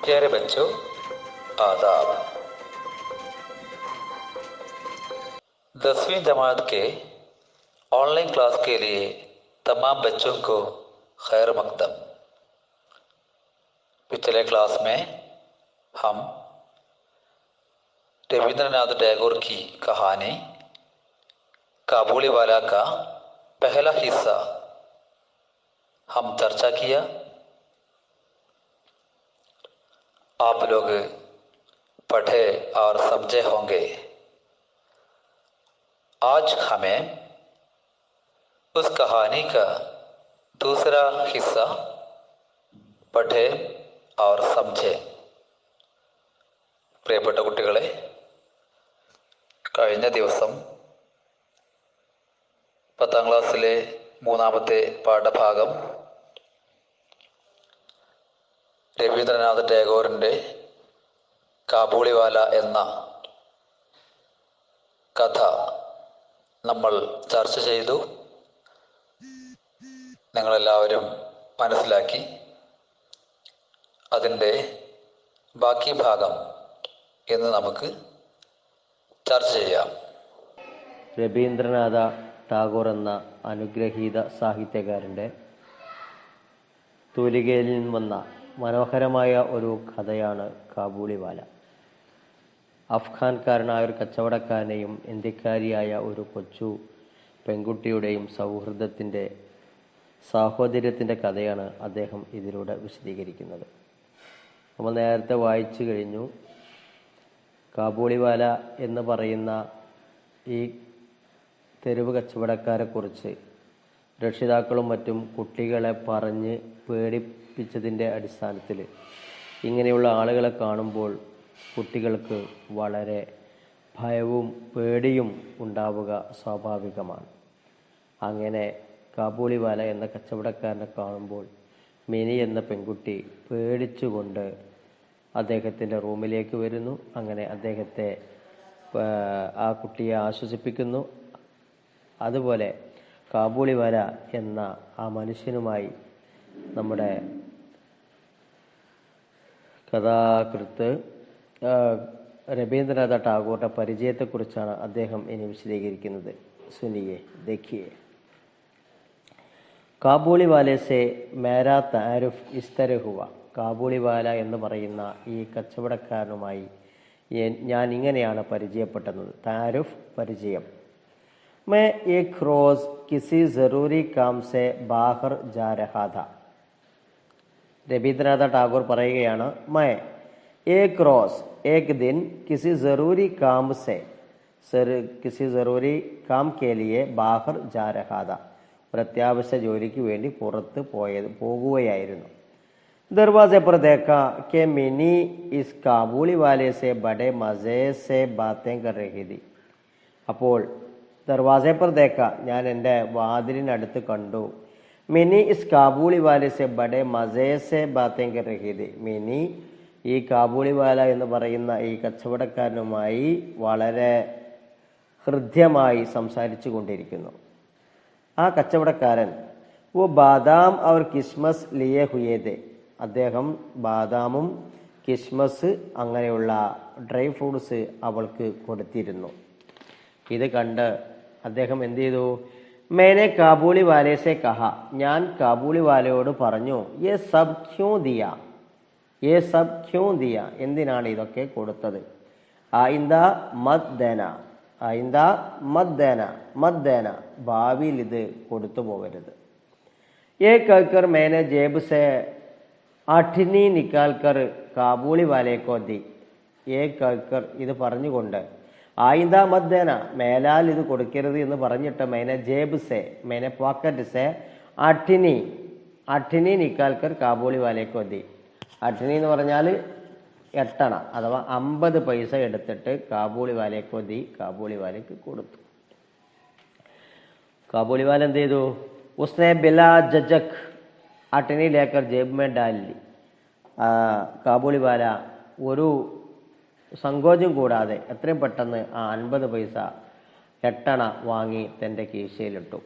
प्यारे बच्चों, आदाब। 10वीं जमात के ऑनलाइन क्लास के लिए तमाम बच्चों को खैर मकदम। पिछले क्लास में हम रविंद्रनाथ टैगोर की कहानी काबुलीवाला का पहला हिस्सा हम चर्चा किया। आप लोग पढ़े और समझे होंगे। आज हमें उस कहानी का दूसरा हिस्सा പഠേ और समझे। പ്രിയപ്പെട്ട കുട്ടികളെ, കഴിഞ്ഞ ദിവസം 10ാം ക്ലാസ്സിലെ മൂന്നാമത്തെ പാഠഭാഗം രവീന്ദ്രനാഥ ടാഗോറിൻ്റെ കാബൂളിവാല എന്ന കഥ നമ്മൾ ചർച്ച ചെയ്തു. നിങ്ങളെല്ലാവരും മനസ്സിലാക്കി. അതിൻ്റെ ബാക്കി ഭാഗം ഇന്ന് നമുക്ക് ചർച്ച ചെയ്യാം. രവീന്ദ്രനാഥ ടാഗോർ എന്ന അനുഗ്രഹീത സാഹിത്യകാരൻ്റെ തൂലികയിൽ നിന്ന് വന്ന മനോഹരമായ ഒരു കഥയാണ് കാബൂളിവാല. അഫ്ഗാൻകാരനായ ഒരു കച്ചവടക്കാരനെയും ഇന്ത്യക്കാരിയായ ഒരു കൊച്ചു പെൺകുട്ടിയുടെയും സൗഹൃദത്തിൻ്റെ സാഹോദര്യത്തിൻ്റെ കഥയാണ് അദ്ദേഹം ഇതിലൂടെ വിശദീകരിക്കുന്നത്. നമ്മൾ നേരത്തെ വായിച്ചു കഴിഞ്ഞു. കാബൂളിവാല എന്ന് പറയുന്ന ഈ തെരുവ് കച്ചവടക്കാരെക്കുറിച്ച് രക്ഷിതാക്കളും മറ്റും കുട്ടികളെ പറഞ്ഞ് പേടിപ്പിച്ചതിൻ്റെ അടിസ്ഥാനത്തിൽ ഇങ്ങനെയുള്ള ആളുകളെ കാണുമ്പോൾ കുട്ടികൾക്ക് വളരെ ഭയവും പേടിയും ഉണ്ടാവുക സ്വാഭാവികമാണ്. അങ്ങനെ കാബൂളിവാല എന്ന കച്ചവടക്കാരനെ കാണുമ്പോൾ മിനി എന്ന പെൺകുട്ടി പേടിച്ചുകൊണ്ട് അദ്ദേഹത്തിൻ്റെ റൂമിലേക്ക് വരുന്നു. അങ്ങനെ അദ്ദേഹത്തെ ആ കുട്ടിയെ ആശ്വസിപ്പിക്കുന്നു. അതുപോലെ കാബൂളിവാല എന്ന ആ മനുഷ്യനുമായി നമ്മുടെ കഥാകൃത്ത് രവീന്ദ്രനാഥ ടാഗോറിൻ്റെ പരിചയത്തെക്കുറിച്ചാണ് അദ്ദേഹം ഇനി വിശദീകരിക്കുന്നത്. സുനിയെ ദേഖിയെ. കാബൂളിവാലെ സെ മേരാ താരിഫ് ഇസ്തര ഹുവ. കാബൂളിവാല എന്ന് പറയുന്ന ഈ കച്ചവടക്കാരനുമായി ഞാൻ ഇങ്ങനെയാണ് പരിചയപ്പെട്ടത്. താരിഫ് പരിചയം. मैं एक रोज़ किसी ज़रूरी काम से बाहर जा रहा था. രവീന്ദ്രനാഥ ടാഗോർ പറയുകയാണ്, मैं एक रोज़ एक दिन किसी ज़रूरी काम से किसी ज़रूरी काम के लिए बाहर जा रहा था. ഒരു അത്യാവശ്യ ജോലിക്ക് വേണ്ടി പുറത്ത് പോകുകയായിരുന്നു. दरवाजे पर देखा कि मिनी इस काबूलीवाले से बड़े मज़े से बातें कर रही थी. അപ്പോൾ ദർവാസെ पर देखा, ഞാൻ എൻ്റെ വാതിലിനടുത്ത് കണ്ടു. മിനി ഇസ് കാബൂളിവാല സെ ബഡേ മസേ സെ ബാത്തേം കർ രഹി ഥി. മിനി ഈ കാബൂളിവാല എന്ന് പറയുന്ന ഈ കച്ചവടക്കാരനുമായി വളരെ ഹൃദ്യമായി സംസാരിച്ചു കൊണ്ടിരിക്കുന്നു. ആ കച്ചവടക്കാരൻ വോ ബാദാം അവർ കിസ്മസ് ലിയേ ഹുയേ ഥേ. അദ്ദേഹം ബാദാമും കിസ്മസ് അങ്ങനെയുള്ള ഡ്രൈ ഫ്രൂട്ട്സ് അവൾക്ക് കൊടുത്തിരുന്നു. ഇത് കണ്ട് അദ്ദേഹം എന്ത് ചെയ്തു? മേനെ കാബൂളിവാലെ സെ കഹ. ഞാൻ കാബൂളിവാലയോട് പറഞ്ഞു, യേ സബ് ക്യോं ദിയ, യേ സബ് ക്യോं ദിയ. എന്തിനാണ് ഇതൊക്കെ കൊടുത്തത്? ആയിന്ദ മത് ദേന, ആയിന്ദ മത് ദേന, മത് ദേന. ഭാവിയിൽ ഇത് കൊടുത്തു പോകരുത്. യേ कहकर मैंने जेब से അഠിനി നിക്കാൽ കർ കാബൂളിവാലെ കോ ദി. യേ कहकर ഇത് പറഞ്ഞുകൊണ്ട് ആയിന്ദ മദ്ദേന, മേലാൽ ഇത് കൊടുക്കരുത് എന്ന് പറഞ്ഞിട്ട് മേനെ ജേബ് സെ, മേനെ പോക്കറ്റ് സെ അഠിനി നിക്കാൽക്കർ കാബൂളിവാലേക്ക് ദി. അഠിനി എന്ന് പറഞ്ഞാൽ 8 അണ അഥവാ 50 പൈസ എടുത്തിട്ട് കാബൂളിവാലേക്ക് ദി, കാബൂളിവാലയ്ക്ക് കൊടുത്തു. കാബൂളിവാല എന്ത് ചെയ്തു? ഉസ്നെ ബിലാ ജജക് അഠിനി ലേക്കർ ജേബ് മേ ഡാലി. കാബൂളിവാല ഒരു സങ്കോചം കൂടാതെ എത്രയും പെട്ടെന്ന് ആ 50 പൈസ 8 അണ വാങ്ങി തൻ്റെ കീശയിലിട്ടു.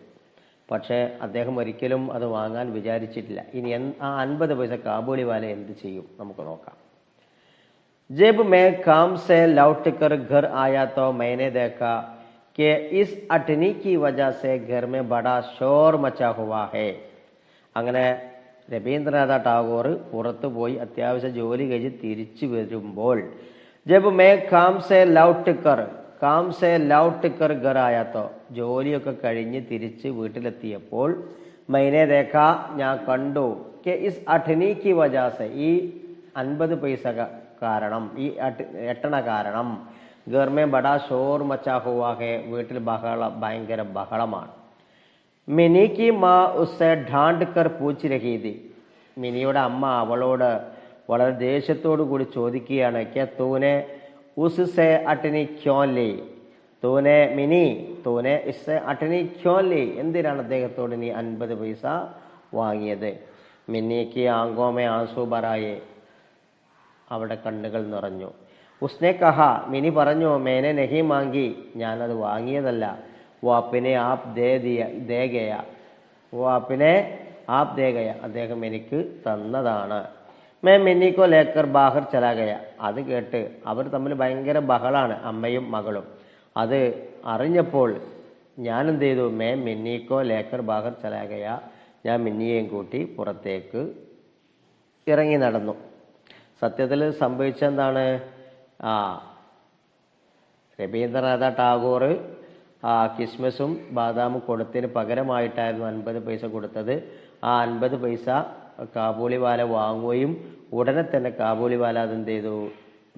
പക്ഷേ അദ്ദേഹം ഒരിക്കലും അത് വാങ്ങാൻ വിചാരിച്ചിട്ടില്ല. ഇനി ആ 50 പൈസ കാബൂളിവാല എന്ത് ചെയ്യും നമുക്ക് നോക്കാം. जब मैं काम से लौट कर घर आया तो मैंने देखा कि इस अटनी की वजह से घर में बड़ा शोर मचा हुआ है. അങ്ങനെ രവീന്ദ്രനാഥ ടാഗോർ പുറത്തു പോയി അത്യാവശ്യം ജോലി കഴിഞ്ഞ് തിരിച്ചു വരുമ്പോൾ ജബ് മേ കാം സെ ലൗട്ട് കർ ഘർ ആയാ തോ, ജോലിയൊക്കെ കഴിഞ്ഞ് തിരിച്ച് വീട്ടിലെത്തിയപ്പോൾ മൈനെ ദേഖ, ഞാൻ കണ്ടു, കെ ഇസ് അഠനി കി വജാ സെ, ഈ 50 പൈസ കാരണം, ഈ എട്ടണ കാരണം, ഗർമേ ബടാ ഷോർ മച്ചാ ഹുവാ ഹെ, വീട്ടിൽ ഭയങ്കര ബഹളമാണ്. മിനി കി മാ ഉസ്സെ ഢാണ്ട് കർ പൂച്ച് രഹി തി, മിനിയുടെ അമ്മ അവളോട് വളരെ ദേഷ്യത്തോടു കൂടി ചോദിക്കുകയാണ്, കെ തൂനെ ഉസ്സെ അട്ടനി ക്യോൻ ലി, തൂനെ മിനി തൂനെ ഇസ്സെ അട്ടനി ക്യോൻ ലി, എന്തിനാണ് അദ്ദേഹത്തോട് നീ 50 പൈസ വാങ്ങിയത്? മിന്നിക്ക് ആങ്കോമേ ആൻസു ബറായെ, അവിടെ കണ്ണുകൾ നിറഞ്ഞു. ഉസ്നെ കഹ, മിനി പറഞ്ഞു, മേനെ നഹി മാങ്കി, ഞാനത് വാങ്ങിയതല്ല. വോ അപ്പിനെ ആപ് ദേ ഗയ, അദ്ദേഹം എനിക്ക് തന്നതാണ്. മേ മിന്നിക്കോ ലേക്കർ ബാഹർ ചലാ ഗയ, അത് കേട്ട് അവർ തമ്മിൽ ഭയങ്കര ബഹളാണ്, അമ്മയും മകളും. അത് അറിഞ്ഞപ്പോൾ ഞാൻ എന്ത് ചെയ്തു? മേ മിന്നിക്കോ ലേക്കർ ബാഹർ ചലാ ഗയ, ഞാൻ മിന്നിയെയും കൂട്ടി പുറത്തേക്ക് ഇറങ്ങി നടന്നു. സത്യത്തിൽ സംഭവിച്ചെന്താണ്? രവീന്ദ്രനാഥ ടാഗോർ കിസ്മസും ബാദാമും കൊടുത്തതിന് പകരമായിട്ടായിരുന്നു 50 പൈസ കൊടുത്തത്. ആ 50 പൈസ കാബൂളിവാല വാങ്ങുകയും ഉടനെ തന്നെ കാബൂളിവാല അതെന്ത് ചെയ്തു?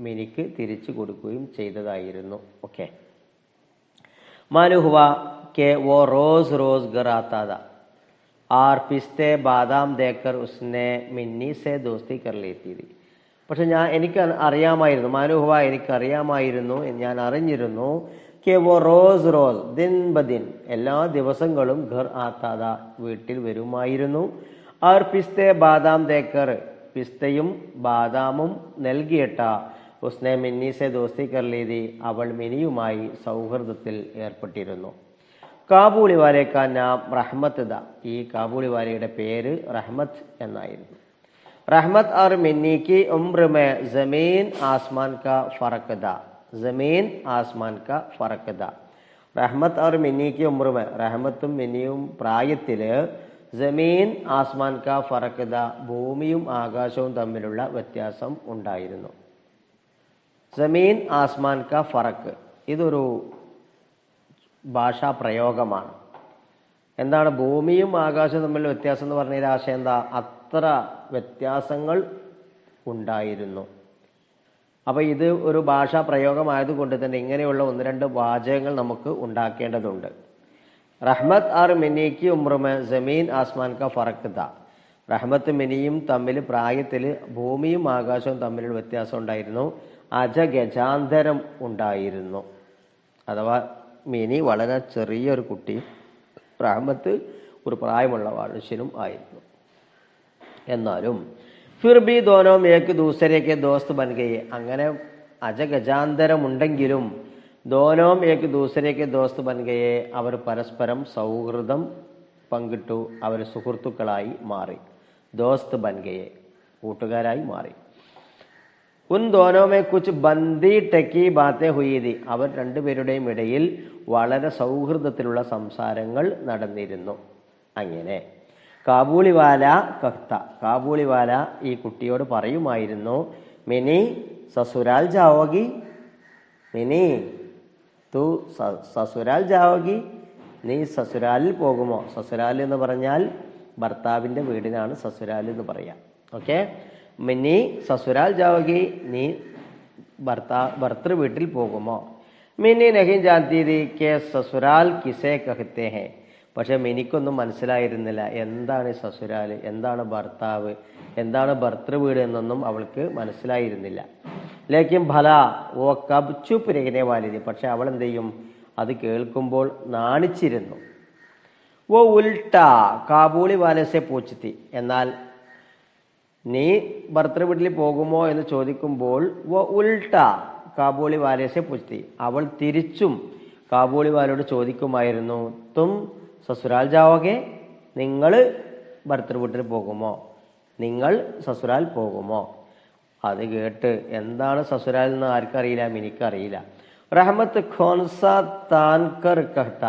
മിനിക്ക് തിരിച്ചു കൊടുക്കുകയും ചെയ്തതായിരുന്നു. ഓക്കെ. मालूम हुआ कि वो रोज रोज घर आता था और पिस्ते बादाम देकर उसने मिन्नी से दोस्ती कर लेती थी. പക്ഷെ എനിക്ക് അറിയാമായിരുന്നു, മാലൂം ഹുവ, എനിക്കറിയാമായിരുന്നു, ഞാൻ അറിഞ്ഞിരുന്നു, കെ വോ റോസ് ദിൻ ബദിൻ, എല്ലാ ദിവസങ്ങളും ഘർ ആത്താത, വീട്ടിൽ വരുമായിരുന്നു. അവർ പിസ്തെ ബാദാം ദേക്കർ, പിസ്തയും ബാദാമും നൽകിയിട്ട ഉസ്നെ മിന്നി സെ ദോസ്തി കർ ലീതി, അവൾ മിനിയുമായി സൗഹൃദത്തിൽ ഏർപ്പെട്ടിരുന്നു. കാബൂളിവാലെ കാ നാം റഹ്മത്ത് ദ, ഈ കാബൂളിവാലയുടെ പേര് റഹ്മത്ത് എന്നായിരുന്നു. റഹ്മത്ത് और मिन्नी की उम्र में जमीन आसमान का फर्क था, जमीन आसमान का फर्क था. റഹ്മത്ത് और मिन्नी की उम्र में, റഹ്മത്തും മിന്നിയും പ്രായത്തില് ജമീൻ ആസ്മാൻ കാ ഫറക് ദ, ഭൂമിയും ആകാശവും തമ്മിലുള്ള വ്യത്യാസം ഉണ്ടായിരുന്നു. ജമീൻ ആസ്മാൻ കാ ഫറക്, ഇതൊരു ഭാഷാ പ്രയോഗമാണ്. എന്താണ് ഭൂമിയും ആകാശവും തമ്മിലുള്ള വ്യത്യാസം എന്ന് പറഞ്ഞതിന്റെ ആശയം എന്താ? അത്ര വ്യത്യാസങ്ങൾ ഉണ്ടായിരുന്നു. അപ്പൊ ഇത് ഒരു ഭാഷാ പ്രയോഗമായതുകൊണ്ട് തന്നെ ഇങ്ങനെയുള്ള 1-2 വാചകങ്ങൾ നമുക്ക് ഉണ്ടാക്കേണ്ടതുണ്ട്. റഹ്മത്ത് ആർ മിനിക്ക് ഉമ്രമ ജമീൻ ആസ്മാൻ കാ ഫറക് ദ, റഹ്മത്ത് മിനിയും തമ്മിൽ പ്രായത്തിൽ ഭൂമിയും ആകാശവും തമ്മിലുള്ള വ്യത്യാസം ഉണ്ടായിരുന്നു. അജഗജാന്തരം ഉണ്ടായിരുന്നു. അഥവാ മിനി വളരെ ചെറിയൊരു കുട്ടി, റഹ്മത്ത് ഒരു പ്രായമുള്ള മനുഷ്യനും ആയിരുന്നു. എന്നാലും ഫിർ ബി ദോനോം ഏക്ക് ദൂസരേക്ക് ദോസ്ത് ബൻ ഗയെ, അങ്ങനെ അജഗജാന്തരമുണ്ടെങ്കിലും ദോനോം ഏക്ക് ദൂസരേക്ക് ദോസ്ത് ബൻ ഗയെ, അവർ പരസ്പരം സൗഹൃദം പങ്കിട്ടു, അവർ സുഹൃത്തുക്കളായി മാറി. ദോസ്ത് ബൻ ഗയെ, കൂട്ടുകാരായി മാറി. ഉൻ ദോനോമേ കുച്ച് ബന്ദി ടെക്കി ബാത്തേ ഹുയി തി, അവർ രണ്ടുപേരുടെയും ഇടയിൽ വളരെ സൗഹൃദത്തിലുള്ള സംസാരങ്ങൾ നടന്നിരുന്നു. അങ്ങനെ കാബൂളിവാല കഹ്ത, കാബൂളിവാല ഈ കുട്ടിയോട് പറയുമായിരുന്നു, മിനി സസുരാൽ ജാവോഗി, മിനി തു സസുരാൽ ജാവോഗി, നീ സസുരാലിൽ പോകുമോ? സസുരാൽ എന്ന് പറഞ്ഞാൽ ഭർത്താവിൻ്റെ വീടിനാണ് സസുരാൽ എന്ന് പറയാം. ഓക്കെ. മിനി സസുരാൽ ജാവോഗി, നീ ഭർത്തൃ വീട്ടിൽ പോകുമോ? മിനി നഹീം ജാൻതി തീ കെ സസുരാൽ കിസേ കഹത്തെ ഹെ, പക്ഷെ മിനിക്കൊന്നും മനസ്സിലായിരുന്നില്ല എന്താണ് സസുരാല്, എന്താണ് ഭർത്താവ്, എന്താണ് ഭർത്തൃവീട് എന്നൊന്നും അവൾക്ക് മനസ്സിലായിരുന്നില്ല. ലേക്കിൻ ഭല ഓ കബ് ചുപ് രഹനെ വാലിതി, പക്ഷെ അവൾ എന്ത് ചെയ്യും? അത് കേൾക്കുമ്പോൾ നാണിച്ചിരുന്നു. ഓ ഉൽട്ട കാബൂളി വാലസെ പൂച്ചത്തി, എന്നാൽ നീ ഭർത്തൃവീട്ടിൽ പോകുമോ എന്ന് ചോദിക്കുമ്പോൾ ഓ ഉൽട്ട കാബൂളി വാലസെ പൂച്ചത്തി, അവൾ തിരിച്ചും കാബൂളി വാലയോട് ചോദിക്കുമായിരുന്നു, തും സസുരാൽ ജാവോഗെ, നിങ്ങൾ ഭർത്തൃവീട്ടിൽ പോകുമോ? നിങ്ങൾ സസുരാൽ പോകുമോ? അത് കേട്ട് എന്താണ് സസുരാൽ എന്ന് ആർക്കറിയില്ല, എനിക്കറിയില്ല. റഹ്മത്ത് ഖോൻസ താൻകർ കഹ്ത.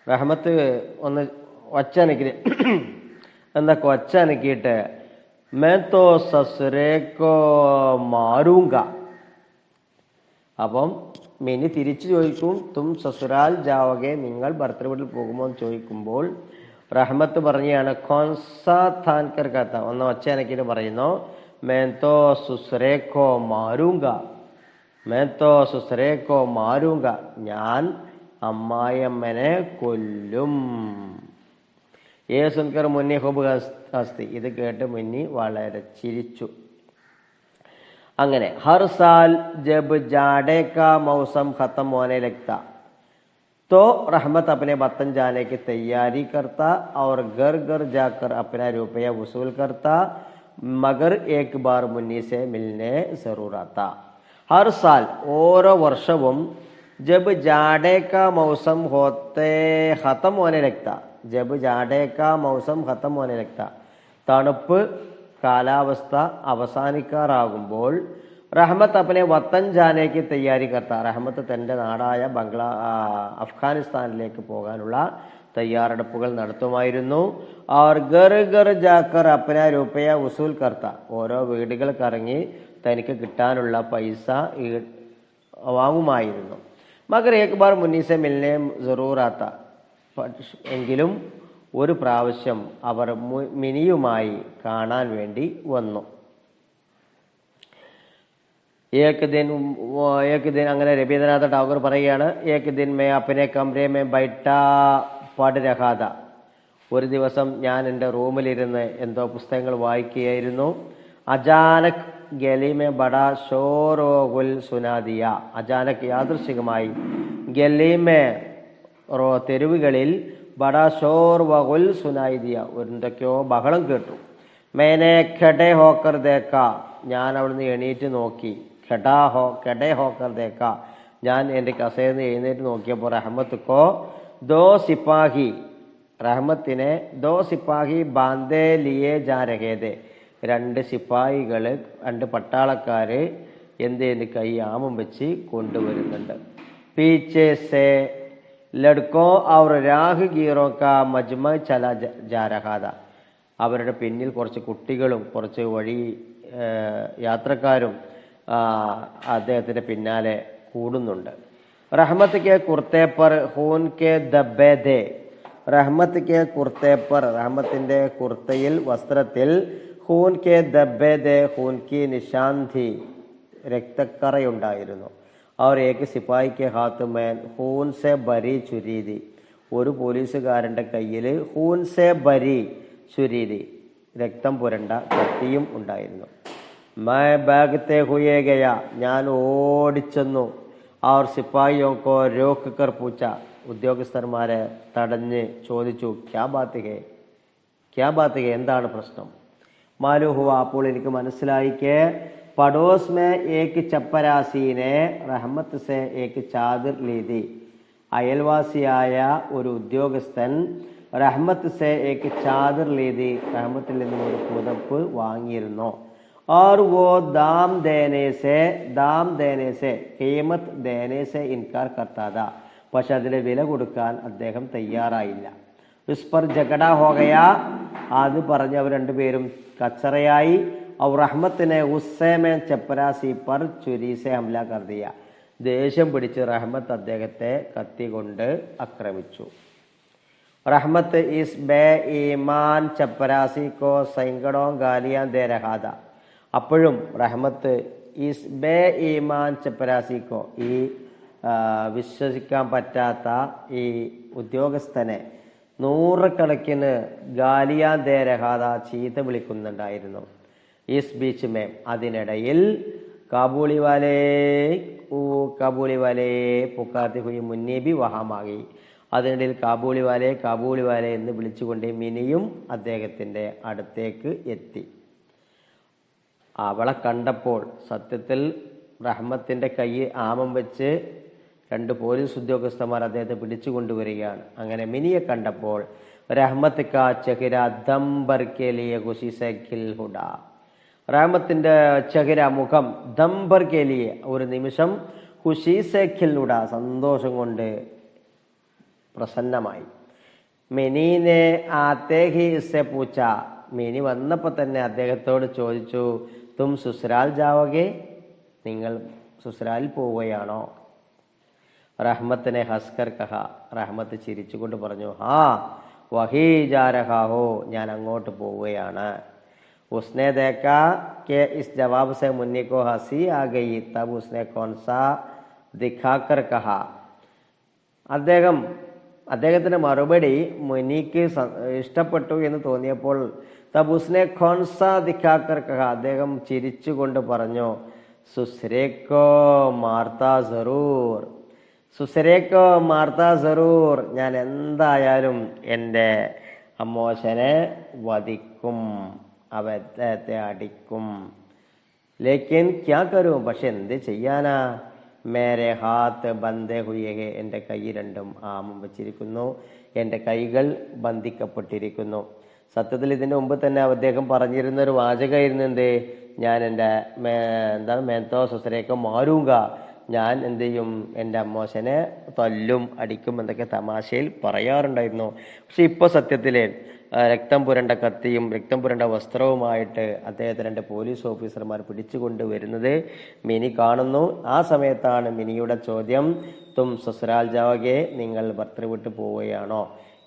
റഹ്മത്ത് ഒന്ന് ഒച്ചനക്കി എന്നൊക്കെ ഒച്ചനക്കിയിട്ട് മേ തോ സസുരേക്കോ മാറൂങ്ക. അപ്പം മിനി തിരിച്ചു ചോദിക്കും, തും സസുരാൽ ജാവകെ, നിങ്ങൾ ഭർത്തൃ വീട്ടിൽ പോകുമോ എന്ന് ചോദിക്കുമ്പോൾ റഹ്മത്ത് പറയുകയാണ് ഖോൻസ താൻകർ കഹ്ത. ഒന്ന് ഒച്ചനക്കിയിട്ട് പറയുന്നു, മേന്തോ സുസ്രേക്കോ മാറൂങ്ക, മേന്തോ സുസ്രേക്കോ മാറൂങ്ക, ഞാൻ അമ്മായിയമ്മനെ കൊല്ലും. ഏ സുൻകർ മുന്നി ഹുബ് ഹസ്തി. ഇത് കേട്ട് മുന്നി വളരെ ചിരിച്ചു. അങ്ങനെ ഹർ സാൽ ജബ് ജാഡെ കാ മൗസം ഖത്തം ഹോനെ ലഗ്ത तो रहमत अपने वतन जाने की तैयारी करता और घर घर जाकर अपना रुपया वसूल करता, मगर एक बार मुन्नी से मिलने जरूर आता. हर साल ഓരോ വർഷവും जब जाड़े का मौसम होते ख़त्म होने लगता, जब जाड़े का मौसम ख़त्म होने लगता, തണുപ്പ് കാലാവസ്ഥ അവസാനിക്കാറാകുമ്പോൾ റഹ്മത്ത് അപ്പനെ വത്തൻ ജാനേക്ക് തയ്യാറി കർത്ത. റഹ്മത്ത് തൻ്റെ നാടായ അഫ്ഗാനിസ്ഥാനിലേക്ക് പോകാനുള്ള തയ്യാറെടുപ്പുകൾ നടത്തുമായിരുന്നു. അവർ ഗർ ഗർ ജാക്കർ അപ്പന രൂപയ വസൂൽ കർത്ത. ഓരോ വീടുകൾ കറങ്ങി തനിക്ക് കിട്ടാനുള്ള പൈസ വാങ്ങുമായിരുന്നു. മകർ ഏക് ബാർ മുന്നീസെ മിൽനെ ജറൂറാത്ത. എങ്കിലും ഒരു പ്രാവശ്യം അവർ മിനിയുമായി കാണാൻ വേണ്ടി വന്നു. एक दिन അങ്ങനെ രവീന്ദ്രനാഥ ടാഗോർ പറയുകയാണ്, ഏക് ദിൻ മേ അപ്പനെ കമരെ മേ ബൈഠാ പഠ് രഹാ ഥാ. ഒരു ദിവസം ഞാൻ എൻ്റെ റൂമിലിരുന്ന് എന്തോ പുസ്തകങ്ങൾ വായിക്കുകയായിരുന്നു. അചാനക് ഗലി മേ ബഡാ ഷോർ ഓ ഗുൽ സുനാദിയ. അചാനക് യാദൃശികമായി ഗലി മേ തെരുവുകളിൽ ബഡാ ഷോർ വ ഗുൽ സുനായി ദിയ, എന്തൊക്കെയോ ബഹളം കേട്ടു. മേനെ ഖഡേ ഹോക്കർ ദേക്ക. ഞാൻ അവിടുന്ന് എണീറ്റ് നോക്കി. ഖഡേ ഹോക്കർ ദേക്ക. ഞാൻ എൻ്റെ കസേന്ന് എഴുന്നേറ്റ് നോക്കിയപ്പോൾ റഹ്മത്തുക്കോ ദോ സിപ്പാഹി, റഹ്മത്തിനെ ദോ സിപ്പാഹി ബാന്തേ ലിയേ ജാ രഹേദേ. രണ്ട് സിപ്പാഹികൾ, രണ്ട് പട്ടാളക്കാർ എന്തേന്ന് കൈ ആമം വെച്ച് കൊണ്ടുവരുന്നുണ്ട്. പീച്ചേ സേ ലഡ്കോ അവർ രാഹുഗീറോ കാ മജ്മ ചല ജാ രഹാ ഥാ. അവരുടെ പിന്നിൽ കുറച്ച് കുട്ടികളും കുറച്ച് വഴി യാത്രക്കാരും അദ്ദേഹത്തിൻ്റെ പിന്നാലെ കൂടുന്നുണ്ട്. റഹ്മത്ത് കെ കുർത്തേ പർ ഹൂൻ കെ ദബ്ബേ ദേ. റഹ്മത്ത് കെ കുർത്തേ പർ, റഹ്മത്തിൻ്റെ കുർത്തയിൽ വസ്ത്രത്തിൽ ഹൂൻ കെ ദബ്ബേ ദേ, ഹൂൻ കി നിഷാൻ ഥി, രക്തക്കറയുണ്ടായിരുന്നു. അവർ ഏക്ക് സിപ്പാഹിക്ക് ഹാത്ത് മേൻ ഹൂൻ സെ ബരി ചുരീതി. ഒരു പോലീസുകാരൻ്റെ കയ്യിൽ ഹൂൻ സെ ബരി ചുരീതി, രക്തം പുരണ്ട കത്തിയും ഉണ്ടായിരുന്നു. മൈ ബാഗത്തെ ഹുയേ ഗയ, ഞാൻ ഓടിച്ചെന്നു. അവർ സിപ്പാഹിയോക്കോ രോക്ക് കർ പൂച്ച, ഉദ്യോഗസ്ഥന്മാരെ തടഞ്ഞ് ചോദിച്ചു, ക്യാ ബാത്ത് ഹേ, ക്യാ ബാത്ത് ഹേ, എന്താണ് പ്രശ്നം? മാലൂ ഹുവ, അപ്പോൾ എനിക്ക് മനസ്സിലായിക്കേ. പടോസ് മേ ഏക്ക് ചപ്പരാസീനെ റഹ്മത്ത് സെ ഏക്ക് ചാദിർ ലീതി. അയൽവാസിയായ ഒരു ഉദ്യോഗസ്ഥൻ റഹ്മത്ത് സെ ഏക്ക് ചാദിർ ലീതി, റഹ്മത്തിൽ നിന്നും ഒരു പുതപ്പ് വാങ്ങിയിരുന്നു. और वो दाम देने से कीमत देने से इनकार करता था. പക്ഷെ അതിന് വില കൊടുക്കാൻ അദ്ദേഹം തയ്യാറായില്ല. ഉസ് पर झगड़ा हो गया, അത് പറഞ്ഞ് അവർ രണ്ടുപേരും കച്ചറയായി. और रहमत ने गुस्से में चपरासी पर छुरी से हमला कर दिया. ദേഷ്യം പിടിച്ച് റഹ്മത്ത് അദ്ദേഹത്തെ കത്തി കൊണ്ട് ആക്രമിച്ചു. റഹ്മത്ത് इस बेईमान चपरासी को सैकड़ों गालियां दे रहा था. അപ്പോഴും റഹ്മത്ത് ഈസ് ബേ ഈമാൻ ചപ്പരാസിക്കോ, ഈ വിശ്വസിക്കാൻ പറ്റാത്ത ഈ ഉദ്യോഗസ്ഥനെ നൂറുകണക്കിന് ഗാലിയാ ദേ രഹാദ, ചീത്ത വിളിക്കുന്നുണ്ടായിരുന്നു. ഈസ് ബീച്ച് മേ, അതിനിടയിൽ കാബൂളി വാലേ പുക്കാത്തി ഹുയി മുന്നേ ബി വഹാമാകി. അതിനിടയിൽ കാബൂളി വാലേ എന്ന് വിളിച്ചുകൊണ്ട് മിനിയും അദ്ദേഹത്തിൻ്റെ അടുത്തേക്ക് എത്തി. അവളെ കണ്ടപ്പോൾ സത്യത്തിൽ റഹ്മത്തിൻ്റെ കൈ ആമം വെച്ച് രണ്ട് പോലീസ് ഉദ്യോഗസ്ഥന്മാർ അദ്ദേഹത്തെ പിടിച്ചു കൊണ്ടുവരികയാണ്. അങ്ങനെ മിനിയെ കണ്ടപ്പോൾ റഹ്മത്ത് കാ ചെഹിര ദംബർ കെ ലിയെ ഖുശി സെ ഖിൽ ഹുഡ, റഹ്മത്തിന്റെ ചകിര മുഖം ദംബർ കേലിയെ ഒരു നിമിഷം ഖുശി സെ ഖിൽനുട സന്തോഷം കൊണ്ട് പ്രസന്നമായി. മിനിനെ ആത്തെ ഹി ഇസ്സെ പൂച്ച, മിനി വന്നപ്പോൾ തന്നെ അദ്ദേഹത്തോട് ചോദിച്ചു, തും സുസ്രാൽ ജാവോഗെ, നിങ്ങൾ സുസ്രാലിൽ പോവുകയാണോ? റഹ്മത്തിനെ ഹസ്കർ കഹ, റഹ്മത്ത് ചിരിച്ചുകൊണ്ട് പറഞ്ഞു, ഹാ വഹി ജാരഹാ ഹോ, ഞാൻ അങ്ങോട്ട് പോവുകയാണ്. उसने देखा कि इस जवाब से मुन्नी को हंसी आ गई, तब उसने कौन सा दिखाकर कहा. അദ്ദേഹത്തിന്റെ മറുപടി മുനിക്ക് ഇഷ്ടപ്പെട്ടു എന്ന് തോന്നിയപ്പോൾ തബ് ഉസ്നെ ഖോൻ സാ ദിഖാക്കർ കഹ, അദ്ദേഹം ചിരിച്ചുകൊണ്ട് പറഞ്ഞു, സുസ്രേക്കോ മാർത്താ സറൂർ, സുസ്രേക്കോ മാർത്താ സറൂർ, ഞാൻ എന്തായാലും എൻ്റെ അമ്മോശനെ വധിക്കും, അദ്ദേഹത്തെ അടിക്കും. ലേക്കിൻ ക്യാ കരും, പക്ഷെ എന്ത് ചെയ്യാനാ? മേരെ ഹാത്ത് ബന്ധേ ഹുയേ, എൻ്റെ കൈ രണ്ടും ആമം വെച്ചിരിക്കുന്നു, എൻ്റെ കൈകൾ ബന്ധിക്കപ്പെട്ടിരിക്കുന്നു. സത്യത്തിൽ ഇതിന് മുമ്പ് തന്നെ അദ്ദേഹം പറഞ്ഞിരുന്ന ഒരു വാചകമായിരുന്നു എന്ത്, ഞാൻ എൻ്റെ മേത്തോ സുസരേക്കോ മാറൂങ്ക, ഞാൻ എന്ത് ചെയ്യും, എൻ്റെ അമ്മോശനെ തല്ലും അടിക്കും എന്നൊക്കെ തമാശയിൽ പറയാറുണ്ടായിരുന്നു. പക്ഷെ ഇപ്പോൾ സത്യത്തിൽ രക്തം പുരണ്ട കത്തിയും രക്തം പുരണ്ട വസ്ത്രവുമായിട്ട് അദ്ദേഹത്തെ 2 പോലീസ് ഓഫീസർമാർ പിടിച്ചുകൊണ്ട് വരുന്നത് മിനി കാണുന്നു. ആ സമയത്താണ് മിനിയുടെ ചോദ്യം, തും സസുരാൽ ജാവോഗെ, നിങ്ങൾ ഭർത്തൃ വിട്ട് പോവുകയാണോ?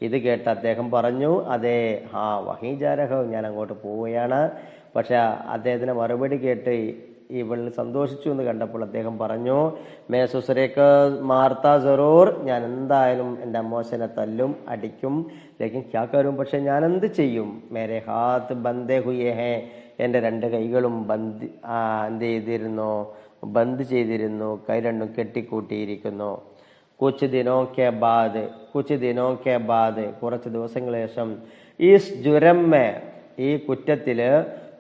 ഇത് കേട്ട് അദ്ദേഹം പറഞ്ഞു, അതെ, ഹാ വഹീ ജാരഹോ, ഞാൻ അങ്ങോട്ട് പോവുകയാണ്. പക്ഷെ അദ്ദേഹത്തിന് മറുപടി കേട്ട് ഇവൾ സന്തോഷിച്ചു എന്ന് കണ്ടപ്പോൾ അദ്ദേഹം പറഞ്ഞു, മേ സുസരേക്ക് മാർത്താ സറൂർ, ഞാൻ എന്തായാലും എൻ്റെ അമ്മോശനെ തല്ലും അടിക്കും. ലേക്കിൻ ക്യാ കരും, പക്ഷെ ഞാൻ എന്ത് ചെയ്യും? മേരെ ഹാത്ത് ബന്ധേ ഹുയേ ഹേ, എൻ്റെ 2 കൈകളും എന്ത് ചെയ്തിരുന്നു, ബന്ദ് ചെയ്തിരുന്നു, കൈ രണ്ടും കെട്ടിക്കൂട്ടിയിരിക്കുന്നു. കുച്ച് ദിനോ കെ ബാദ്, കുറച്ച് ദിവസങ്ങൾക്ക് ശേഷം, ഈസ് ജുരമ്മ, ഈ കുറ്റത്തില്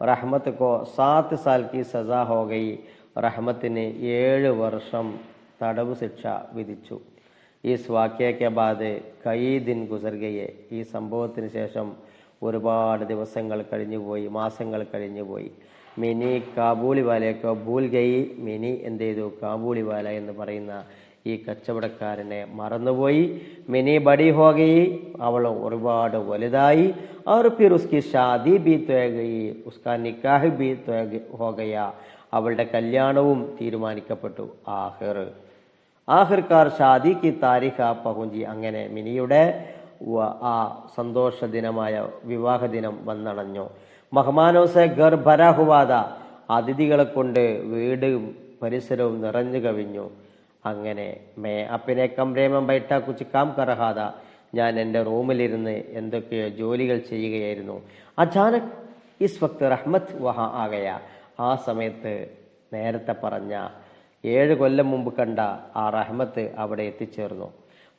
റഹ്മത്ത് കോ 7 സാൽ കി സസ ഹോ ഗയി, റഹ്മത്തിന് 7 വർഷം തടവ് ശിക്ഷ വിധിച്ചു. ഈ വാക്യക്കെ ബാദ് കൈ ദിൻ ഗുസർ ഗയെ, ഈ സംഭവത്തിന് ശേഷം ഒരുപാട് ദിവസങ്ങൾ കഴിഞ്ഞുപോയി, മാസങ്ങൾ കഴിഞ്ഞുപോയി. മിനി കാബൂളി വാലയൊക്കെ ഭൂൽ ഗയി, മിനി എന്ത് ചെയ്തു, കാബൂളി വാല എന്ന് പറയുന്ന ഈ കച്ചവടക്കാരനെ മറന്നുപോയി. മിനി ബഡി ഹോ ഗയി, അവൾ ഒരുപാട് വലുതായി. और फिर उसकी शादी भी तय गई, उसका निकाह भी तय हो गया, അവളുടെ കല്യാണവും തീരുമാനിക്കപ്പെട്ടു. ആഖിർക്കാർ ഷാദി കി താരിഖ് പഹുഞ്ചി, അങ്ങനെ മിനിയുടെ ആ സന്തോഷ ദിനമായ വിവാഹ ദിനം വന്നണഞ്ഞു. മഹ്മാനോ സെ ഘർ ഭരാ ഹുവാദ, അതിഥികളെ കൊണ്ട് വീടും പരിസരവും നിറഞ്ഞു കവിഞ്ഞു. അങ്ങനെ മേ അപ്പിനെ കംറേമ ബൈഠ കുച്ച് കാം കറഹാദ, ഞാൻ എൻ്റെ റൂമിലിരുന്ന് എന്തൊക്കെയോ ജോലികൾ ചെയ്യുകയായിരുന്നു. അചാനക് ഇസ് വക്ത് റഹ്മത്ത് വഹാ ആകയ, ആ സമയത്ത് നേരത്തെ പറഞ്ഞ 7 കൊല്ലം മുമ്പ് കണ്ട ആ റഹ്മത്ത് അവിടെ എത്തിച്ചേർന്നു.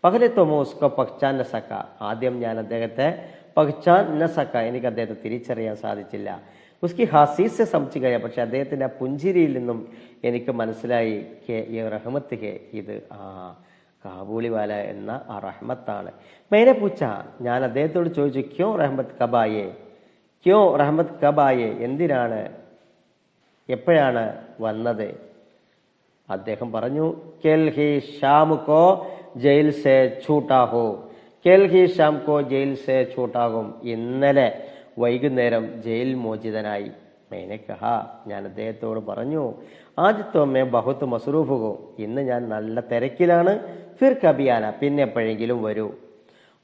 പകലെ തോമോസ്കോ പഹ്ചാൻ നസക്ക, ആദ്യം ഞാൻ അദ്ദേഹത്തെ പഹ്ചാൻ നസക്ക, എനിക്ക് അദ്ദേഹത്തെ തിരിച്ചറിയാൻ സാധിച്ചില്ല. ഉസ്കി ഹാസീസ് സംശിക്കുക, പക്ഷെ അദ്ദേഹത്തിൻ്റെ ആ പുഞ്ചിരിയിൽ നിന്നും എനിക്ക് മനസ്സിലായി ഈ റഹ്മത്ത് ഹേ, ഇത് കാബൂളി വാല എന്ന ആ റഹ്മത്താണ്. മേനെ പൂച്ച, ഞാൻ അദ്ദേഹത്തോട് ചോദിച്ചു, ക്യോ റഹ്മത്ത് കബായേ, എന്തിനാണ്, എപ്പോഴാണ് വന്നത്? അദ്ദേഹം പറഞ്ഞു, കെൽ ഹി ഷാം കോ ജയിൽ സേ ഛൂട്ടാ ഹോ, കെൽ ഹി ഷാം കോ ജയിൽ സേ ഛൂട്ടാ ഹോ, ഇന്നലെ വൈകുന്നേരം ജയിൽ മോചിതനായി. മേനെ കഹാ, ഞാൻ അദ്ദേഹത്തോട് പറഞ്ഞു, ആദ്യത്തോ മേ ബഹുത്ത് മസ്റൂഫ് ഹോ, ഇന്ന് ഞാൻ നല്ല തിരക്കിലാണ്. ഫിർ കബിയാന, പിന്നെ എപ്പോഴെങ്കിലും വരൂ.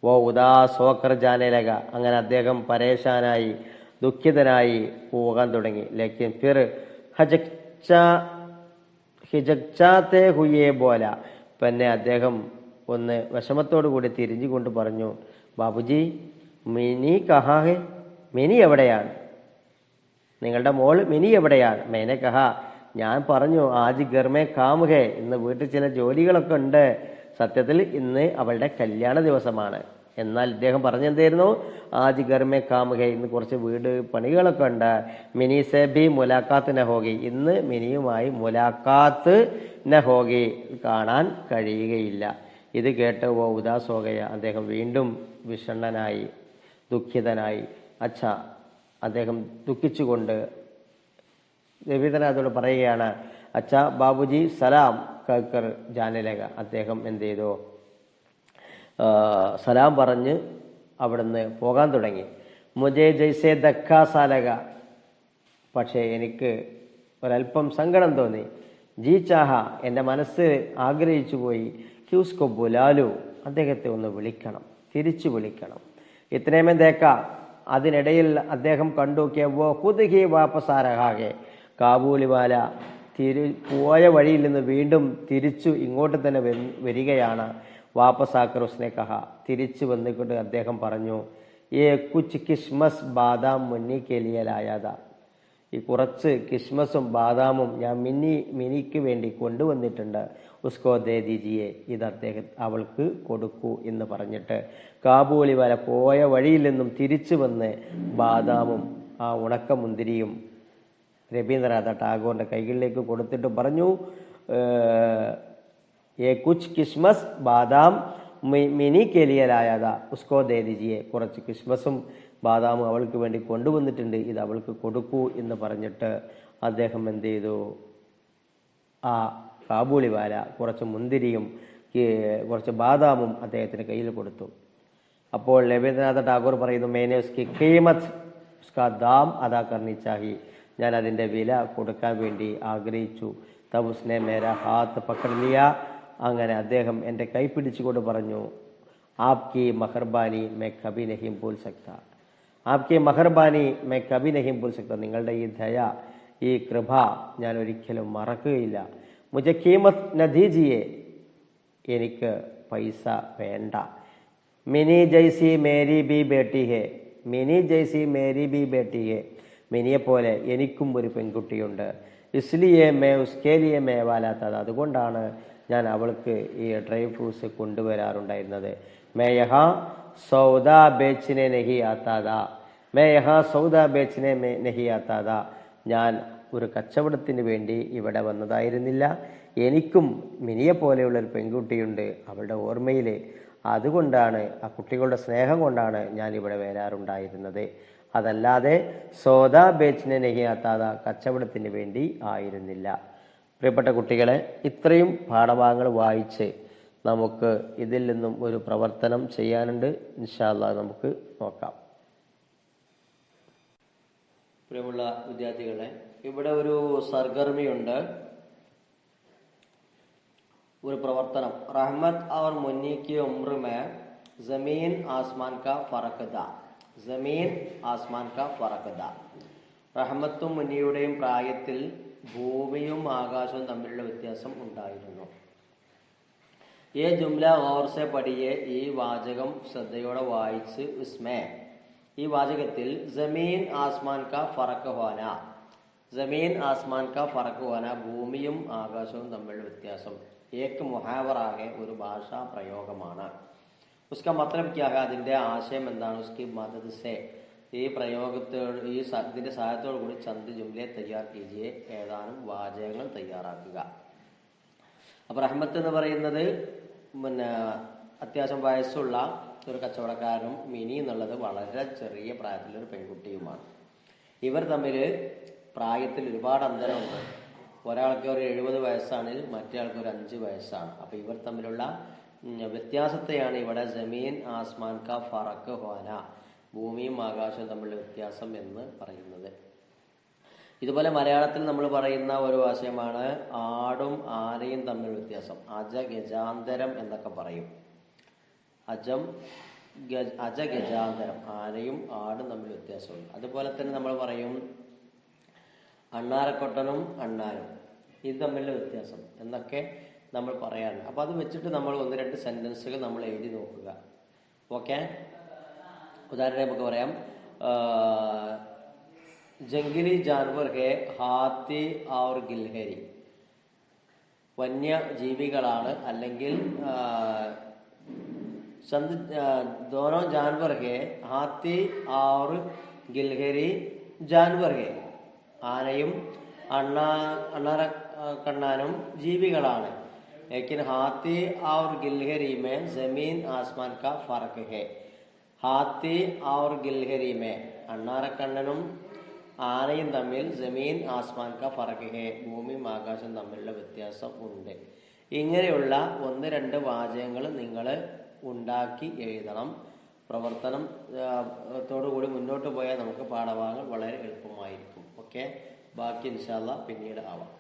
വോ ഉദാസ് ഹോക്കർ ജാനെ ലഗ, അങ്ങനെ അദ്ദേഹം പരേശാനായി ദുഃഖിതനായി പോകാൻ തുടങ്ങി. ലേക്കിൻ ഫിർ ഹിജക്ചാത്തെ ഹുയേ ബോല, പിന്നെ അദ്ദേഹം ഒന്ന് വിഷമത്തോടു കൂടി തിരിഞ്ഞുകൊണ്ട് പറഞ്ഞു, ബാബുജി മിനി കഹാ ഹെ, മിനി എവിടെയാണ്, നിങ്ങളുടെ മോൾ മിനി എവിടെയാണ്? മേനെ കഹാ, ഞാൻ പറഞ്ഞു, ആജ് ഗർമേ കാം ഹേ, ഇന്ന് വീട്ടിൽ ചില ജോലികളൊക്കെ ഉണ്ട്. സത്യത്തിൽ ഇന്ന് അവളുടെ കല്യാണ ദിവസമാണ്. എന്നാൽ ഇദ്ദേഹം പറഞ്ഞെന്തായിരുന്നു, ആജ് ഗർമേ കാം ഹേ, ഇന്ന് കുറച്ച് വീട് പണികളൊക്കെ ഉണ്ട്. മിനി സെ ബി മുലാഖാത്ത് ന ഹോഗി, ഇന്ന് മിനിയുമായി മുലാഖാത്ത് ന ഹോഗി, കാണാൻ കഴിയുകയില്ല. ഇത് കേട്ട് ഓ ഉദാസ് ഹോഗയ, അദ്ദേഹം വീണ്ടും വിഷണ്ണനായി ദുഃഖിതനായി. അദ്ദേഹം ദുഃഖിച്ചുകൊണ്ട് രവീന്ദ്രനാഥോട് പറയുകയാണ്, അച്ഛാ ബാബുജി സലാം കർ ജാനലേഖ. അദ്ദേഹം എന്ത് ചെയ്തു? സലാം പറഞ്ഞ് അവിടുന്ന് പോകാൻ തുടങ്ങി. മുജേ ജയ്സേ ദക്കാ സാലക, പക്ഷേ എനിക്ക് ഒരല്പം സങ്കടം തോന്നി. ജി ചാഹ, എൻ്റെ മനസ്സ് ആഗ്രഹിച്ചു പോയി. ക്യൂസ്കോ ബുലാലു, അദ്ദേഹത്തെ ഒന്ന് വിളിക്കണം, തിരിച്ചു വിളിക്കണം. ഇത്രയുമേ ദേക്ക, അതിനിടയിൽ അദ്ദേഹം കണ്ടു കെ വോ ഖുദ് ഹി വാപ്പസ് ആ രഹാ ഹെ, കാബൂളിവാല പോയ വഴിയിൽ നിന്ന് വീണ്ടും തിരിച്ചു ഇങ്ങോട്ട് തന്നെ വരികയാണ്. വാപ്പസ് ആക്കർ ഉസ്നെ കഹ, തിരിച്ചു വന്നിക്കൊണ്ട് അദ്ദേഹം പറഞ്ഞു, ഏ കുച്ച് കിഷ്മസ് ബാദാം മുന്നി കെലിയലായാത, ഈ കുറച്ച് കിഷ്മസും ബാദാമും ഞാൻ മിനിക്ക് വേണ്ടി കൊണ്ടുവന്നിട്ടുണ്ട്. ഉസ്കോ ദേ ദീജിയെ, ഇത് അവൾക്ക് കൊടുക്കൂ എന്ന് പറഞ്ഞിട്ട് കാബൂളിവാല പോയ വഴിയിൽ നിന്നും തിരിച്ചു വന്ന് ബാദാമും ആ ഉണക്കമുന്തിരിയും രവീന്ദ്രനാഥ ടാഗോറിന്റെ കൈകളിലേക്ക് കൊടുത്തിട്ട് പറഞ്ഞു, ഏ കുച്ച് കിഷ്മസ് ബാദാം മിനി കേലിയലായത ഉസ്കോ ദേ ദീജിയെ, കുറച്ച് കിഷ്മസും ബാദാമും അവൾക്ക് വേണ്ടി കൊണ്ടുവന്നിട്ടുണ്ട്, ഇത് അവൾക്ക് കൊടുക്കൂ എന്ന് പറഞ്ഞിട്ട് അദ്ദേഹം എന്ത് ചെയ്തു? ആ കാബൂളിവാല കുറച്ച് മുന്തിരിയും കുറച്ച് ബാദാമും അദ്ദേഹത്തിന് കയ്യിൽ കൊടുത്തു. അപ്പോൾ രവീന്ദ്രനാഥ ടാഗോർ പറയുന്നു, മേനെ ഉസ്കി ഖീമത്ത് ഉസ്കാ ദാം അദാ കർണി ചാഹി, ഞാൻ അതിൻ്റെ വില കൊടുക്കാൻ വേണ്ടി ആഗ്രഹിച്ചു. തബ് ഉസ്നെ മേരാ ഹാത്ത് പക്കഡ് ലിയ, അങ്ങനെ അദ്ദേഹം എൻ്റെ കൈ പിടിച്ചുകൊണ്ട് പറഞ്ഞു, ആപ്കി മഹർബാനി മേ കബി നഹീം ഭൂൽ സക്ത, ആപ്കി മഹർബാനി മേ കബി നഹീം ഭൂൽ സക്ത, നിങ്ങളുടെ ഈ ദയ, ഈ കൃപ ഞാൻ ഒരിക്കലും മറക്കുകയില്ല. മുझे ഖീമത്ത് ന ദീജിയെ, എനിക്ക് പൈസ വേണ്ട. മിനി ജൈസി മേരി ബി ബേട്ടി ഹെ, മിനി ജൈസി മേരി ബി ബേട്ടി ഹെ, മിനിയെ പോലെ എനിക്കും ഒരു പെൺകുട്ടിയുണ്ട്. ഇസ്ലിയെ മേ ഉസ്കേലിയെ മേ വാലാത്തത്, അതുകൊണ്ടാണ് ഞാൻ അവൾക്ക് ഈ ഡ്രൈ ഫ്രൂട്ട്സ് കൊണ്ടുവരാറുണ്ടായിരുന്നത്. മേ യഹാ സൗദാ ബേച്ചിനെ നഹി ആത്താതാ, മേ യഹാ സൗദാ ബേച്ചിനെ നഹി ആത്താതാ, ഞാൻ ഒരു കച്ചവടത്തിന് വേണ്ടി ഇവിടെ വന്നതായിരുന്നില്ല. എനിക്കും മിനിയെ പോലെയുള്ള ഒരു പെൺകുട്ടിയുണ്ട്, അവളുടെ ഓർമ്മയിൽ, അതുകൊണ്ടാണ്, ആ കുട്ടികളുടെ സ്നേഹം കൊണ്ടാണ് ഞാൻ ഇവിടെ വരാറുണ്ടായിരുന്നത്, അതല്ലാതെ സോദാ ബേച്ചിനെ നഹി ആത്താതാ, കച്ചവടത്തിന് വേണ്ടി ആയിരുന്നില്ല. പ്രിയപ്പെട്ട കുട്ടികളെ, ഇത്രയും പാഠഭാഗങ്ങൾ വായിച്ച് നമുക്ക് ഇതിൽ നിന്നും ഒരു പ്രവർത്തനം ചെയ്യാനുണ്ട്. ഇൻഷാ അല്ലാഹ് നമുക്ക് നോക്കാം. പ്രിയമുള്ള വിദ്യാർത്ഥികളെ, ഇവിടെ ഒരു സർഗർമിയുണ്ട്, ഒരു പ്രവർത്തനം. റഹ്മത്ത് और मुन्नी की उम्र में जमीन आसमान का फर्क था, जमीन आसमान का फर्क था. റഹ്മത്തും മുന്നിയുടെയും പ്രായത്തിൽ ഭൂമിയും ആകാശവും തമ്മിലുള്ള വ്യത്യാസം ഉണ്ടായിരുന്നു. ഈ ജുംല ഗൗർ സെ പഠിയെ, ഈ വാചകം ശ്രദ്ധയോടെ വായിച്ച് ഉസ്മേ, ഈ വാചകത്തിൽ ജമീൻ ആസ്മാൻ കാ ഫറക്ക് ഹോന, ജമീൻ ആസ്മാൻ കാ ഫറക്ക് ഹോന, ഭൂമിയും ആകാശവും തമ്മിലുള്ള വ്യത്യാസം, ഏക് മുഹാവറാകെ, ഒരു ഭാഷാ പ്രയോഗമാണ്. ഉസ്ക മത്ലബ് ക്യാ ഹൈ, അതിന്റെ ആശയം എന്താണ്? ഉസ്കി മദദ് സെ, ഈ പ്രയോഗത്തോട്, ഇതിന്റെ സഹായത്തോടു കൂടി ചന്ദ് ജുംലെ തയ്യാർ കീജിയെ, ഏതാനും വാചകങ്ങൾ തയ്യാറാക്കുക. അപ്പൊ റഹ്മത്ത് എന്ന് പറയുന്നത് അത്യാവശ്യം വയസ്സുള്ള ഒരു കച്ചവടക്കാരനും മിനി എന്നുള്ളത് വളരെ ചെറിയ പ്രായത്തിലൊരു പെൺകുട്ടിയുമാണ്. ഇവർ തമ്മിൽ പ്രായത്തിൽ ഒരുപാട് അന്തരമുണ്ട്. ഒരാൾക്ക് ഒരു 70 വയസ്സാണെങ്കിൽ മറ്റേ ആൾക്ക് ഒരു 5 വയസ്സാണ്. അപ്പൊ ഇവർ തമ്മിലുള്ള വ്യത്യാസത്തെയാണ് ഇവിടെ ജമീൻ ആസ്മാൻ കാ ഫറക്ക് ഹോന, ഭൂമിയും ആകാശവും തമ്മിലുള്ള വ്യത്യാസം എന്ന് പറയുന്നത്. ഇതുപോലെ മലയാളത്തിൽ നമ്മൾ പറയുന്ന ഒരു ആശയമാണ് ആടും ആനയും തമ്മിൽ വ്യത്യാസം. അജഗജാന്തരം എന്നൊക്കെ പറയും. അജഗജാന്തരം, ആനയും ആടും തമ്മിൽ വ്യത്യാസമുണ്ട്. അതുപോലെ തന്നെ നമ്മൾ പറയും അണ്ണാരക്കൊട്ടനും അണ്ണാനും, ഇത് തമ്മിലുള്ള വ്യത്യാസം എന്നൊക്കെ നമ്മൾ പറയാറുണ്ട്. അപ്പൊ അത് വെച്ചിട്ട് നമ്മൾ 1-2 സെന്റൻസുകൾ നമ്മൾ എഴുതി നോക്കുക. ഓക്കെ, ഉദാഹരണം നമുക്ക് പറയാം. ജംഗലി ജാൻവർ ഹെ ഹാത്തി ഔർ ഗിൽഹരി, വന്യജീവികളാണ്, അല്ലെങ്കിൽ दोनों जानवर है, हाथी और गिलहरी जानवर है. ആനയും അണ്ണാരക്കണ്ണാനും ജീവികളാണ്. लेकिन हाथी और गिलहरी में जमीन आसमान का फर्क है. हाथी और गिलहरी में, അണ്ണാരക്കണ്ണനും ആനയും തമ്മിൽ ജമീൻ ആസ്മാൻ കാ ഫറഖ് ഹേ, ഭൂമിയും ആകാശം തമ്മിലുള്ള വ്യത്യാസം ഉണ്ട്. ഇങ്ങനെയുള്ള 1-2 വാചകങ്ങൾ നിങ്ങൾ ഉണ്ടാക്കി എഴുതണം. പ്രവർത്തനം ത്തോടുകൂടി മുന്നോട്ട് പോയാൽ നമുക്ക് പാഠഭാഗങ്ങൾ വളരെ എളുപ്പമായിരിക്കും. ഓക്കെ, ബാക്കി ഇൻഷാ അല്ലാഹ് പിന്നീട് ആവാം.